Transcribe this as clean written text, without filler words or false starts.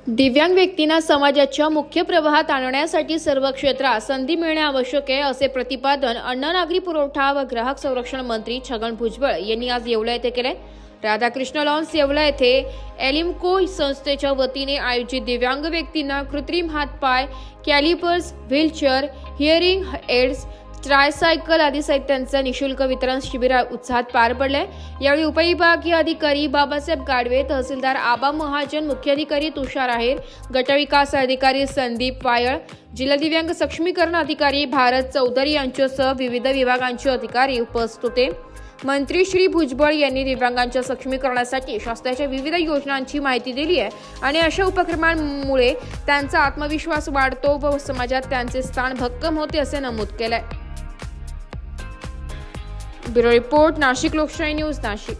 दिव्यांग व्यक्तींना समाजाच्या मुख्य प्रवाहात आणण्यासाठी सर्व क्षेत्रात संधी मिळणे आवश्यक आहे, असे प्रतिपादन अन्न नागरी पुरवठा व ग्राहक संरक्षण मंत्री छगन भुजबळ यांनी आज येवला येथे केले। राधाकृष्ण लॉन्स येवला येथे एलिम्को संस्थेच्या वतीने आयोजित दिव्यांग व्यक्तींना कृत्रिम हातपाय, callipers, wheelchair, hearing AIDS, tricycle आदी साहित्यांचे निशुल्क वितरण शिबिर उत्साहात पार पडले। यावेळी उपविभागीय अधिकारी बाबासाहेब गाडवे, तहसीलदार आबा महाजन, मुख्य अधिकारी तुषार आहेर, गटविकास अधिकारी संदीप पायळ, जिल्हा दिव्यांग सक्षमीकरण अधिकारी भारत चौधरी यांच्यासह विविध विभागांचे अधिकारी उपस्थित होते। मंत्री श्री भुजबळ यांनी दिव्यांगांच्या सक्षमीकरणासाठी शासनाच्या विविध योजनांची माहिती दिली आहे आणि अशा उपक्रमांमुळे त्यांचा आत्मविश्वास वाढतो व समाजात त्यांचे स्थान भक्कम होते, असे नमूद केले। ब्युरो रिपोर्ट, नाशिक लोकशाही न्यूज, नाशिक।